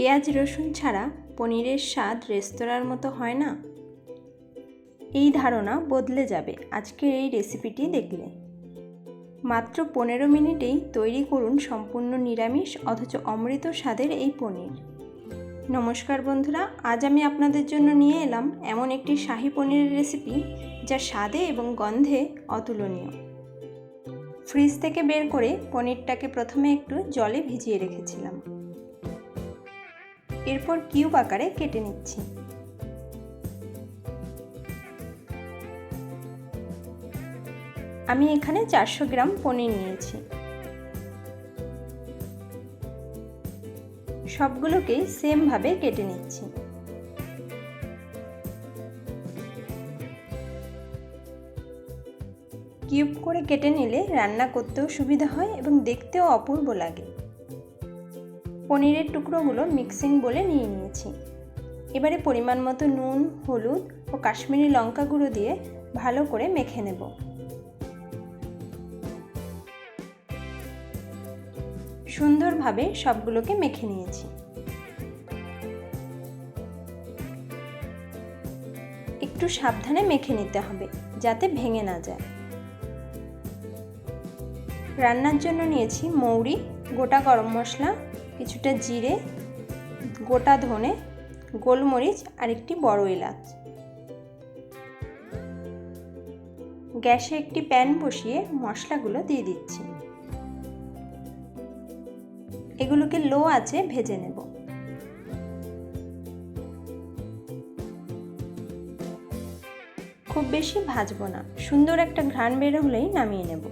পেঁয়াজ রসুন ছাড়া পনিরের স্বাদ রেস্তোরাঁর মতো হয় না? এই ধারণা বদলে যাবে আজকের এই রেসিপিটি দেখলে। মাত্র 15 মিনিটেই তৈরি করুন সম্পূর্ণ নিরামিষ অথচ অমৃত স্বাদের এই পনির। নমস্কার বন্ধুরা, আজ আমি আপনাদের জন্য নিয়ে এলাম এমন একটি শাহী পনিরের রেসিপি যা স্বাদে এবং গন্ধে অতুলনীয়। ফ্রিজ থেকে বের করে পনিরটাকে প্রথমে একটু জলে ভিজিয়ে রেখেছিলাম। এরপর কিউব আকারে কেটে নিচ্ছি। আমি এখানে 400 গ্রাম পনির নিয়েছি। সবগুলোকে সেম ভাবে কেটে নিচ্ছি। কিউব করে কেটে নিলে রান্না করতেও সুবিধা হয় এবং দেখতেও অপূর্ব লাগে। পনিরের টুকরোগুলো মিক্সিং বলে নিয়ে নিয়েছি। এবারে পরিমাণ মতো নুন, হলুদ ও কাশ্মীরি লঙ্কা গুঁড়ো দিয়ে ভালো করে মেখে নেব। সুন্দরভাবে সবগুলোকে মেখে নিয়েছি। একটু সাবধানে মেখে নিতে হবে যাতে ভেঙে না যায়। রান্নার জন্য নিয়েছি মৌরি, গোটা গরম মশলা, কিছুটা জিরে, গোটা ধনে, গোলমরিচ আর একটি বড় এলাচ। গ্যাসে একটি প্যান বসিয়ে মশলাগুলো দিয়ে দিচ্ছি। এগুলোকে লো আঁচে ভেজে নেব। খুব বেশি ভাজবো না, সুন্দর একটা ঘ্রাণ বের হলেই নামিয়ে নেব।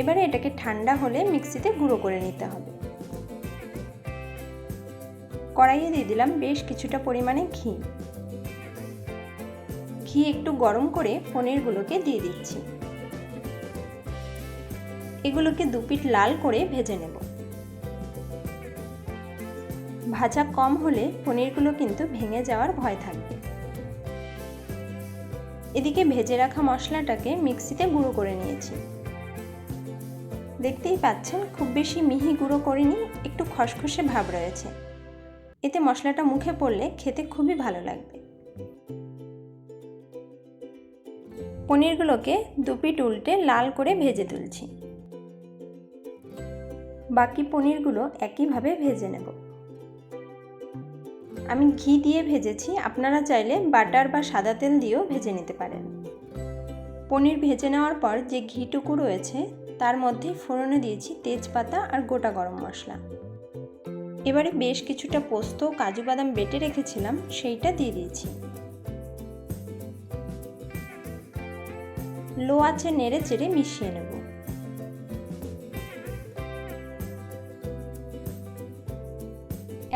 এবারে এটাকে ঠান্ডা হলে মিক্সিতে গুঁড়ো করে নিতে হবে। কড়াইয়ে দিয়ে দিলাম বেশ কিছুটা পরিমাণে ঘি। ঘি একটু গরম করে পনিরগুলোকে দিয়ে দিচ্ছি। এগুলোকে দু পিঠ লাল করে ভেজে নেব। ভাজা কম হলে পনিরগুলো কিন্তু ভেঙে যাওয়ার ভয় থাকবে। এদিকে ভেজে রাখা মশলাটাকে মিক্সিতে গুঁড়ো করে নিয়েছি। দেখতেই পাচ্ছেন খুব বেশি মিহি গুঁড়ো করিনি, একটু খসখসে ভাব রয়েছে। এতে মশলাটা মুখে পড়লে খেতে খুবই ভালো লাগবে। পনিরগুলোকে দু পিঠ উল্টে লাল করে ভেজে তুলছি। বাকি পনিরগুলো একইভাবে ভেজে নেব। আমি ঘি দিয়ে ভেজেছি, আপনারা চাইলে বাটার বা সাদা তেল দিয়েও ভেজে নিতে পারেন। পনির ভেজে নেওয়ার পর যে ঘিটুকু রয়েছে তার মধ্যে ফোড়নে দিয়েছি তেজপাতা আর গোটা গরম মশলা। এবারে বেশ কিছুটা পোস্ত, কাজু বাদাম বেটে রেখেছিলাম সেইটা দিয়ে দিয়েছি। লো আঁচে নেড়ে চেড়ে মিশিয়ে নেব।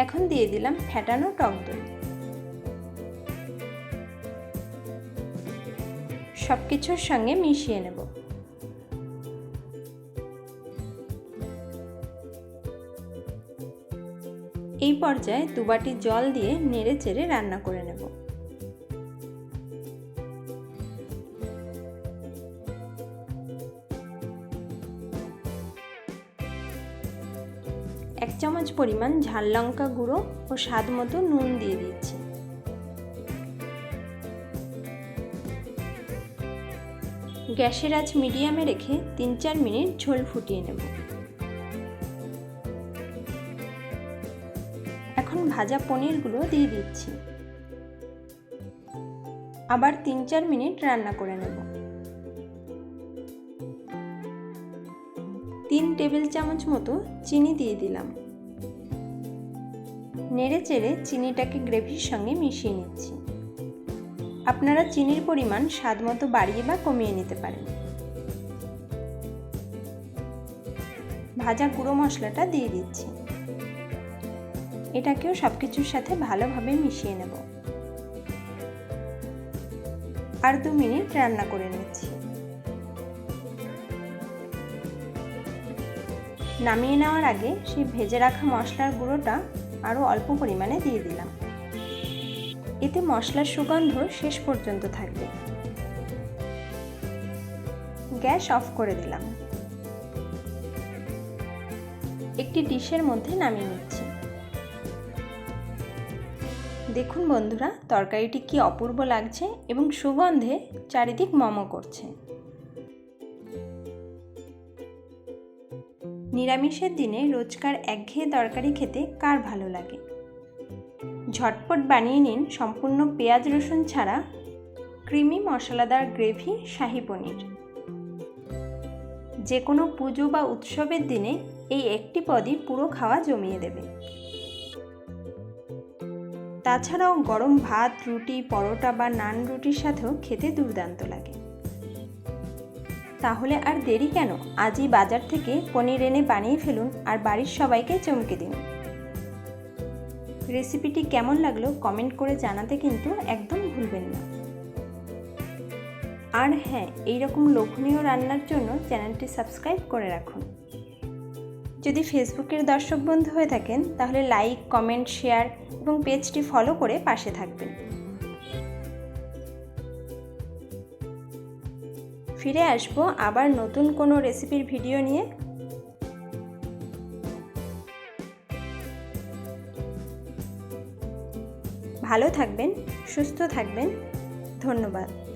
এখন দিয়ে দিলাম ফ্যাটানো টক দই। সবকিছুর সঙ্গে মিশিয়ে নেব। এই পর্যায়ে 2 বাটি জল দিয়ে নেড়ে চেড়ে রান্না করে নেব। এক চামচ পরিমাণ ঝাল লঙ্কা গুঁড়ো ও স্বাদ মতো নুন দিয়ে দিচ্ছি। গ্যাসের আঁচ মিডিয়ামে রেখে 3-4 মিনিট ঝোল ফুটিয়ে নেব। এখন ভাজা পনিরগুলো দিয়ে দিচ্ছি। আবার 3-4 মিনিট রান্না করে নেব। 3 টেবিল চামচ মতো চিনি দিয়ে দিলাম। নেড়ে চেড়ে চিনিটাকে গ্রেভির সঙ্গে মিশিয়ে নিচ্ছি। আপনারা চিনির পরিমাণ স্বাদ মতো বাড়িয়ে বা কমিয়ে নিতে পারেন। ভাজা গুঁড়ো মশলাটা দিয়ে দিচ্ছি। এটাকেও সবকিছুর সাথে ভালোভাবে মিশিয়ে নেব। আর 2 মিনিট রান্না করে নিচ্ছি। নামিয়ে নেওয়ার আগে সেই ভেজে রাখা মশলার গুঁড়োটা আরও অল্প পরিমাণে দিয়ে দিলাম। এতে মশলার সুগন্ধ শেষ পর্যন্ত থাকবে। গ্যাস অফ করে দিলাম। একটি ডিশের মধ্যে নামিয়ে নিচ্ছি। দেখুন বন্ধুরা, তরকারিটি কি অপূর্ব লাগছে এবং সুগন্ধে চারিদিক মমো করছে। নিরামিষের দিনে রোজকার একঘেয়ে তরকারি খেতে কার ভালো লাগে। ঝটপট বানিয়ে নিন সম্পূর্ণ পেঁয়াজ রসুন ছাড়া ক্রিমি মশলাদার গ্রেভি শাহী পনির। যে কোনো পুজো বা উৎসবের দিনে এই একটি পদই পুরো খাওয়া জমিয়ে দেবে। তাছাড়াও গরম ভাত, রুটি, পরোটা বা নান রুটির সাথেও খেতে দুর্দান্ত লাগে। তাহলে আর দেরি কেন, আজই বাজার থেকে পনির এনে বানিয়ে ফেলুন আর বাড়ির সবাইকে চমকে দিন। রেসিপিটি কেমন লাগলো কমেন্ট করে জানাতে কিন্তু একদম ভুলবেন না। আর হ্যাঁ, এইরকম লোভনীয় রান্নার জন্য চ্যানেলটি সাবস্ক্রাইব করে রাখুন। যদি ফেসবুকের দর্শক বন্ধু হয়ে থাকেন তাহলে লাইক, কমেন্ট, শেয়ার এবং পেজটি ফলো করে পাশে থাকবেন। ফিরে আসবো আবার নতুন কোনো রেসিপির ভিডিও নিয়ে। ভালো থাকবেন, সুস্থ থাকবেন। ধন্যবাদ।